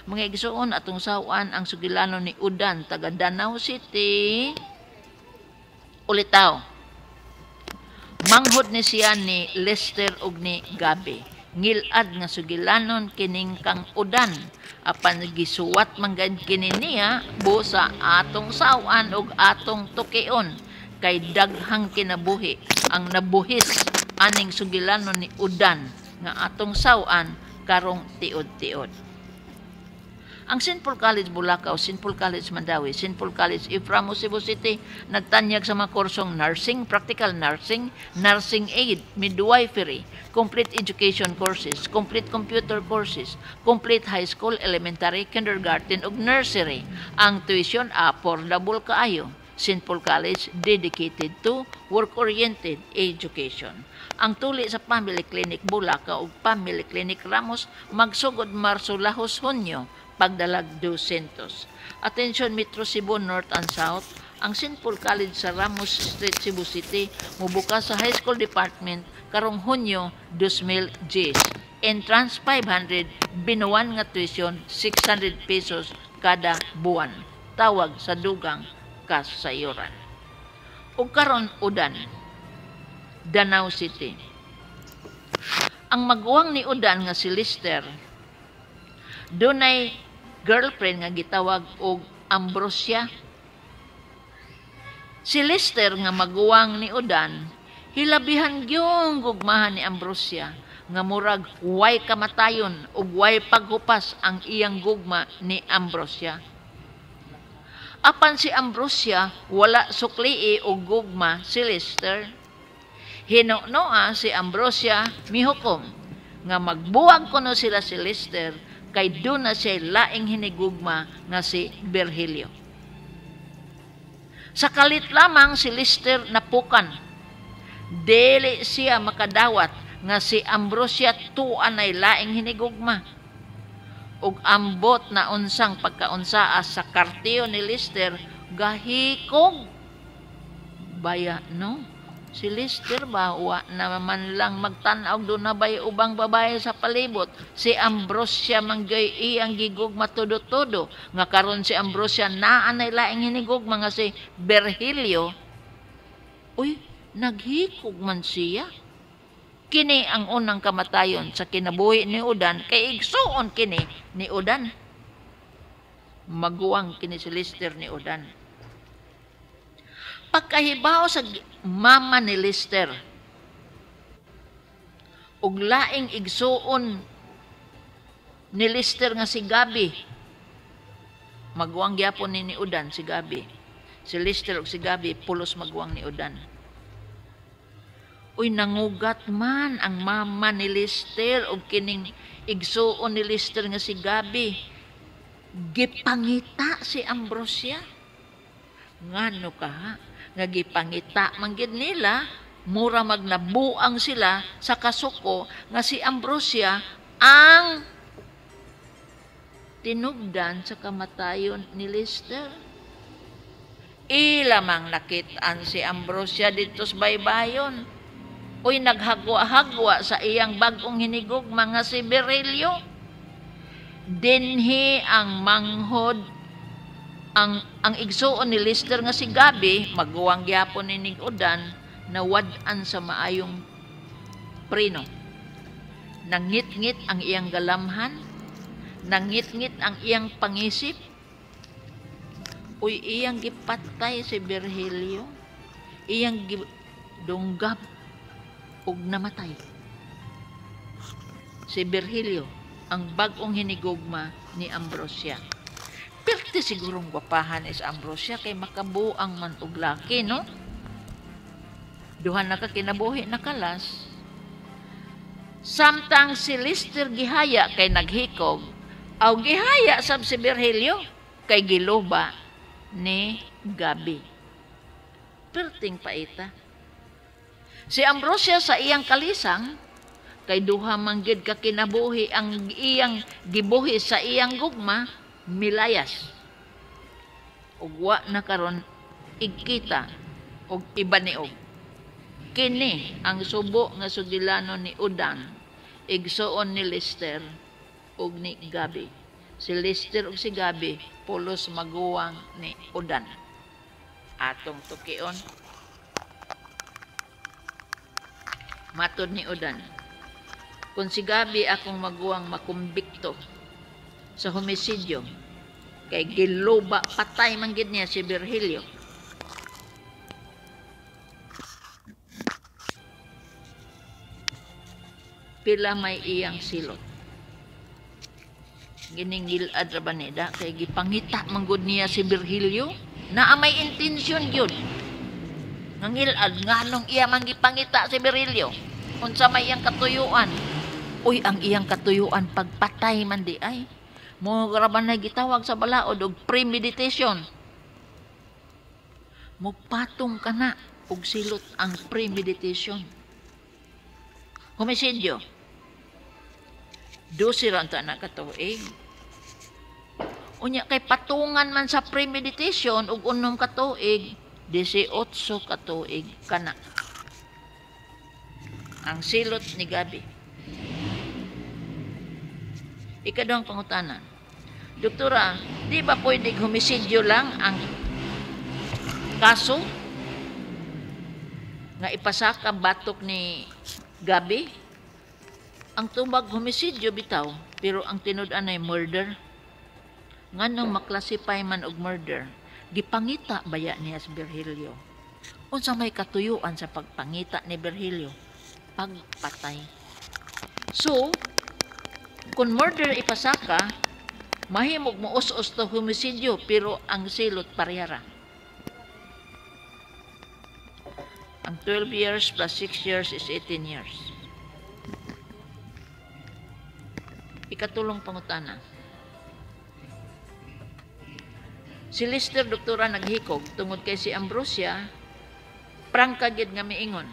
Mga igsuon atong sawan ang sugilanon ni Udan taga Danau City. Ulitaw. Manghod ni siya ni Lester ug ni Gabi. Ngilad nga sugilanon kining kang Udan. Apan gisuwat manggad kini niya bu sa atong sawan ug atong tukion kay daghang kinabuhi ang nabuhis aning sugilanon ni Udan nga atong sawan karong tiod-tiod. Ang St. Paul College Bulacau, St. Paul College Mandawi, St. Paul College Iframo, Cebu City, nagtanyag sa mga kursong nursing, practical nursing, nursing aid, midwifery, complete education courses, complete computer courses, complete high school, elementary, kindergarten, ug nursery. Ang tuition affordable kaayo. St. Paul College dedicated to work-oriented education. Ang tuli sa Family Clinic Bulacau ug Family Clinic Ramos magsugod Marso lahos Hunyo pagdalag 200. Attention Metro Cebu North and South, ang St. Paul College sa Ramos Street, Cebu City, mubukas sa High School Department karong Hunyo 2010. Entrance 500, binuwan nga tuition 600 pesos kada buwan. Tawag sa dugang kasayuran. Ug karon Udan, Danau City. Ang maguwang ni Udan nga si Lister dunay girlfriend nga gitawag og Ambrosia. Si Lister nga maguwang ni Udan, hilabihan gyung gugmahan ni Ambrosia nga murag way kamatayon ug way paghupas ang iyang gugma ni Ambrosia. Apan si Ambrosia wala suklii og gugma si Lister. Hinunoa si Ambrosia mihukom nga magbuwag kuno sila si Lister kay doon na siya laing hinigugma nga si Virgilio. Sa kalit lamang si Lister napukan. Dili siya makadawat nga si Ambrosia tuan ay laing hinigugma. Ug ambot na unsang pagkaunsaa sa kartiyo ni Lister gahikog. Baya no? Si Lister ba wa naman lang magtanaw doon na bay ubang babae sa palibot. Si Ambrosia manggay iyang gigugma todo-todo. Nga karon si Ambrosia naanay laing hinigugma nga si Virgilio. Uy, naghikog man siya. Kini ang unang kamatayon sa kinabuhi ni Udan kay igsuon kini ni Udan. Maguwang kini si Lister ni Udan. Pagkahibaw sa mama ni Lister ug laing igsuon ni Lister nga si Gabi, magwang gyapon ni Udan si Gabi. Si Lister ug si Gabi pulos magwang ni Udan. Uy, nangugat man ang mama ni Lister ug kining igsuon ni Lister nga si Gabi. Gipangita si Ambrosia. Ngano ka ha? Nga gipangita manggid nila, mura magnabuang sila sa kasuko nga si Ambrosia ang tinugdan sa kamatayon ni Lister. Ilamang nakitaan si Ambrosia dito sa baybayon. Uy, naghagwa-hagwa sa iyang bagong hinigugma nga si Virgilio. Dinhi ang manghod ang igsuon ni Lister nga si Gabi, maguwang gyapon ni Udan na wad-an sa maayong prino. Nangit-ngit ang iyang galamhan, nangit-ngit ang iyang pangisip. Uy, iyang gipatay si Virgilio, iyang dunggab ug namatay. Si Virgilio, ang bagong hinigugma ni Ambrosia. Perti sigurong gwapahan is Ambrosia kay makabuang man og laki, no? Duhan na ka kinabuhi na kalas. Samtang si Lister gihaya kay naghikog, aw gihaya sab si Virgilio kay giluba ni Gabi. Perting paita. Si Ambrosia sa iyang kalisang kay duha manggid ka kinabuhi ang iyang gibuhi sa iyang gugma, milayas. Ug wa na karon igkita og ibaniog. Kini ang subo nga sugilanon ni Udan, igsuon ni Lister ug ni Gabi. Si Lister ug si Gabi pulos maguwang ni Udan. Atong tukion. Matod ni Udan, kung si Gabi akong maguwang makumbikto sa homisidyo, kay giloba patay man gid niya si Virgilio. Pila may iyang silot. Giningilad ra ba nida kay gipangita manggod niya si Virgilio na may intensyon gyud. Ngangilad nganong iya man gipangita si Virgilio unsa may iyang katuyuan. Uy, ang iyang katuyuan pagpatay man di ay mo ra ba na gitawag sa balaod og premeditation. Mupatong kana og silot ang premeditation. Homisidyo. 12 ra ta na katuig. Unya kay patungan man sa premeditation ug unom ka tuig, 18 ka tuig kana. Ang silot ni Gabi. Ikaduhang pangutana. Doktora, di ba pwedeng homisidyo lang ang kaso nga ipasaka batok ni Gabi? Ang tubag homisidyo bitaw, pero ang tinud-an ay murder. Nganong maklasify man og murder, gipangita baya niya si Virgilio. Unsa may katuyuan sa pagpangita ni Virgilio? Pagpatay. So, kung murder ipasaka, mahimog mo us-us to homisidyo, pero ang silot parehara. Ang 12 years plus 6 years is 18 years. Ikatulong pangutana. Si Lister doktora naghikog tungod kay si Ambrosia prangka gid nga miingon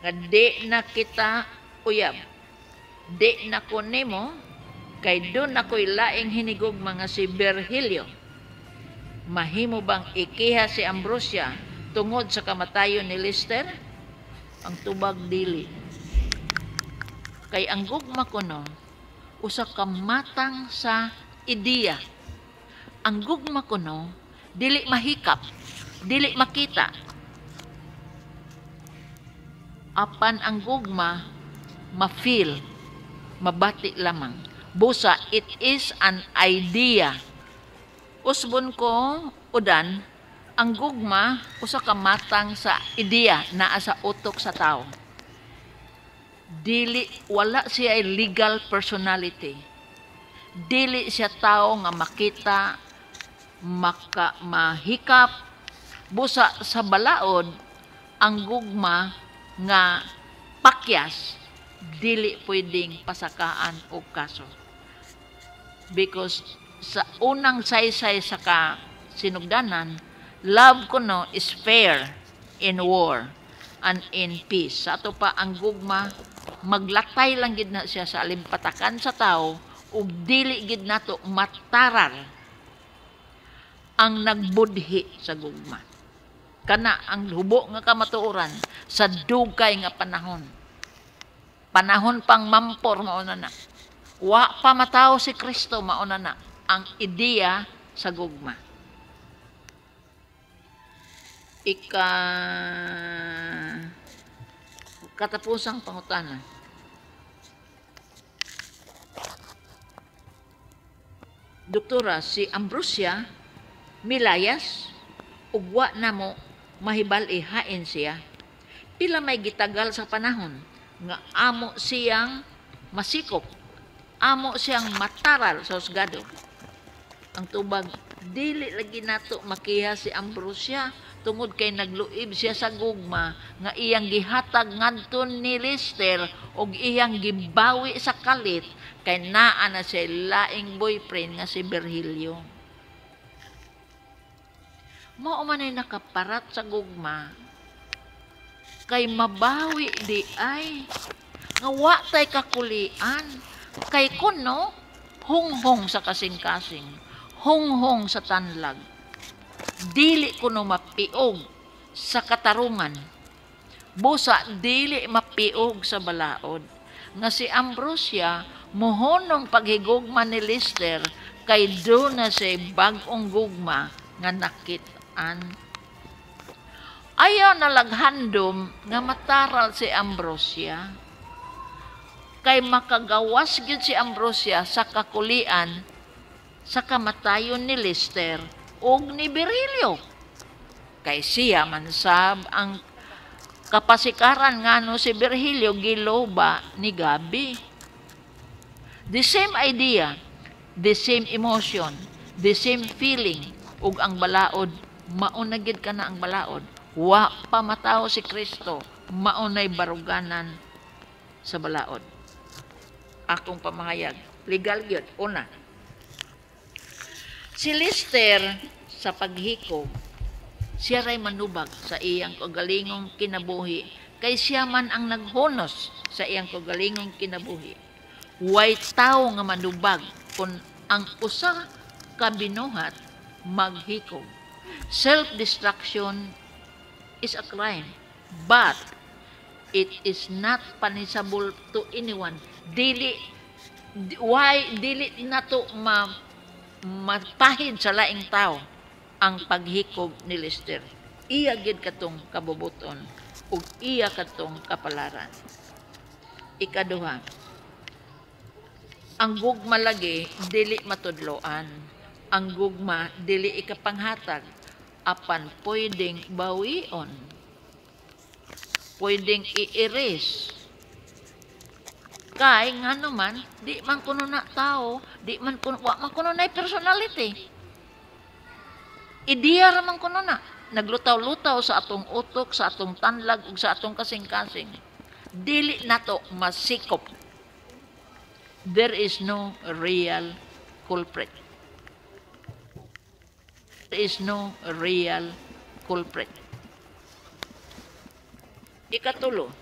nga di na kita uyab, di na ko nimo kay doon ako'y laing hinigog mga si Virgilio. Mahimo bang ikiha si Ambrosia tungod sa kamatayon ni Lister? Ang tubag dili. Kay ang gugma kuno usa ka matang sa ideya. Ang gugma kuno dili mahikap, dili makita. Apan ang gugma ma-feel, mabati lamang. Busa, it is an idea. Usbon ko, Udan, ang gugma usa ka matang sa ideya naa sa utok sa tao. Dili, wala siya legal personality. Dili siya tao nga makita, mahikap. Busa sa balaod, ang gugma nga pakyas, dili pwedeng pasakaan o kaso. Because sa unang saysay sa sinugdanan, love kuno is fair in war and in peace. Sa ato pa ang gugma, maglatay lang gid na siya sa alimpatakan sa tao ug dili gid nato mataral ang nagbudhi sa gugma. Kana ang hubo nga kamatuoran sa dugay nga panahon. Panahon pang mampor mauna na. Wa pa mataw si Kristo mauna na ang ideya sa gugma. Katapusang pangutana. Doktora, si Ambrosia milayas ug wa namo mahibal ihain siya. Pila may gitagal sa panahon nga amo siyang masikop, amo siyang mataral sa husgado. Ang tubag, dili lagi nato makiha si Ambrosia tungod kay nagluib siya sa gugma nga iyang gihatag ngadton ni Lister og iyang gibawi sa kalit kay naa na siya laing boyfriend nga si Virgilio. Mao man ay nakaparat sa gugma kay mabawi di ay nga wa tay kakulian kay kuno hunghong sa kasing-kasing, hunghong sa tanlag, dili kuno mapiog sa katarungan, busa dili mapiog sa balaod. nga si Ambrosia mohonong paghigugma ni Lister kay do na siya bag-ong gugma nga nakit-an. Ayaw nalaghandom nga mataral si Ambrosia kay makagawas gyud si Ambrosia sa kakulian sa kamatayon ni Lister ug ni Berilio. Kay siya man sab ang kapasikaran ngano si Virgilio giloba ni Gabi. The same idea, the same emotion, the same feeling ug ang balaod maunagid ka na ang balaod. Wa pa matao si Kristo, maunay baruganan sa balaod. Akong pamahayag, legal gyud. Una, si Lister sa paghikog, siya ray manubag sa iyang kagalingong kinabuhi, kay siya man ang naghunos sa iyang kagalingong kinabuhi. Way tao nga manubag kung ang usa ka binuhat maghikog. Self-destruction is a crime, but it is not punishable to anyone. Dili na to mapahid sa laing tao ang paghikog ni Lister. Iya gid katong kabubuton ug iya katong kapalaran. Ikaduha, ang gugma lagi dili matudloan. Ang gugma dili ikapanghatag apan pwedeng bawion. Pwedeng i-erase. Kay nga naman, di man kuno na tao, wa man kuno na personality. Ideya raman kuno na. Naglutaw-lutaw sa atong utok, sa atong tanlag, ug sa atong kasing-kasing. Dili nato masikop. There is no real culprit. There is no real culprit. Ikatulo,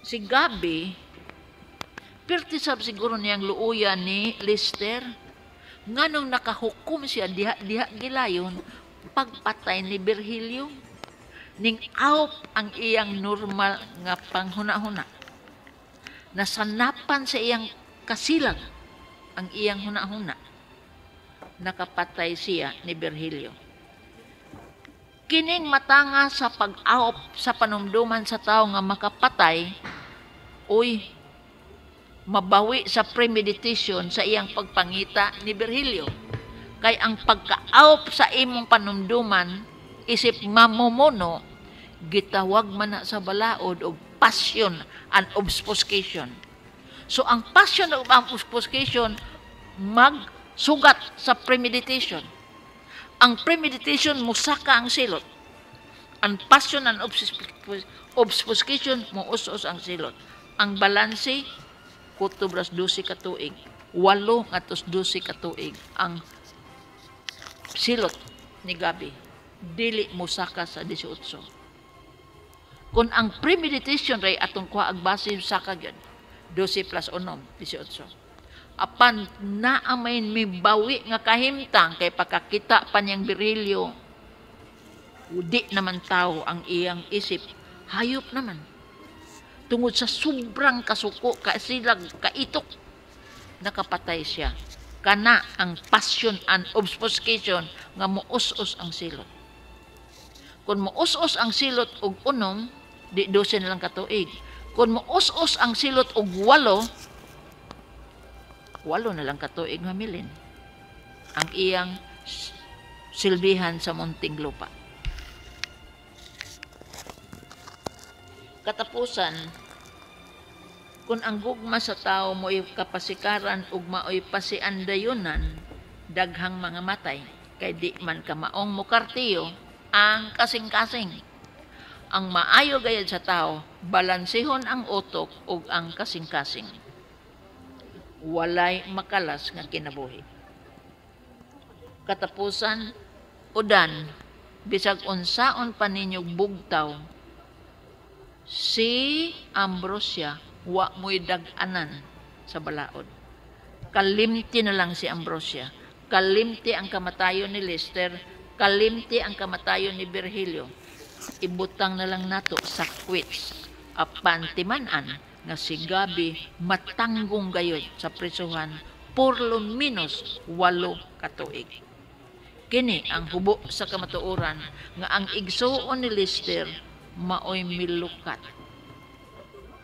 si Gabi, pirtisab siguro niyang luuyan ni Lister, nganong nakahukom siya diha gilayon pagpatay ni Virgilio, ning awp ang iyang normal nga panghuna-huna. Nasanapan sa iyang kasilag ang iyang huna-huna. Nakapatay siya ni Virgilio. Kining matanga sa pag-awp sa panumduman sa tao nga makapatay, uy, mabawi sa premeditation sa iyang pagpangita ni Virgilio. Kay ang pagka-awp sa imong panumduman, isip mamumuno, gitawag man na sa balaod og passion and obfuscation. So ang passion and obfuscation magsugat sa premeditation. Ang premeditation musaka ang silot. Ang passion and obfuscation muus-us ang silot. Ang balanse kutubras 12 ka tuig, 8 atos 12 ka tuig ang silot ni Gabi. Dili musaka sa 18. Kung ang premeditation ray atong kuha agbase sa kagyan 12 plus 1, 18. Apan naamay mibawi nga kahimtang kay pakakita pa niyang Virgilio, di naman tao ang iyang isip, hayop naman. Tungod sa sobrang kasuko, kasilag, kaitok, nakapatay siya. Kana ang passion and obfuscation nga muus-us ang silot. Kung muus-us ang silot og unom, di 12 na lang katuig. Kung muus-us ang silot og 8 na lang katuig mamilin ang iyang silbihan sa munting lupa. Katapusan, kung ang gugma sa tao mo'y kapasikaran ug mao'y pasiandayunan, daghang mga matay, kay di man ka maong mukartiyo ang kasing-kasing. Ang maayo gayad sa tao, balansihon ang utok ug ang kasing-kasing. Walay makalas nga kinabuhi. Katapusan, udan, bisag unsaon pa ninyong bugtaw, si Ambrosia wa mo'y dag-anan sa balaod. Kalimti na lang si Ambrosia. Kalimti ang kamatayon ni Lister. Kalimti ang kamatayon ni Virgilio. Ibutang na lang nato sa quits. Apan timanan nga si Gabi matanggong gayod sa prisuhan por lo menos 8 ka tuig. Kini ang hubo sa kamatuoran nga ang igsuon ni Lester maoy milukat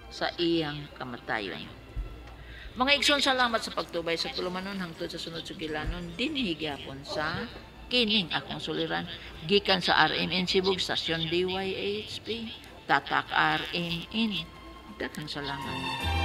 sa iyang kamatayon. Mga igsoon, salamat sa pagtubay sa tulumanon hangtod sa sunod sugilanon dinhi gyapon sa kining akong suliran gikan sa RMN Cebu Stasyon DYHP Tatak RMN. Daghang salamat.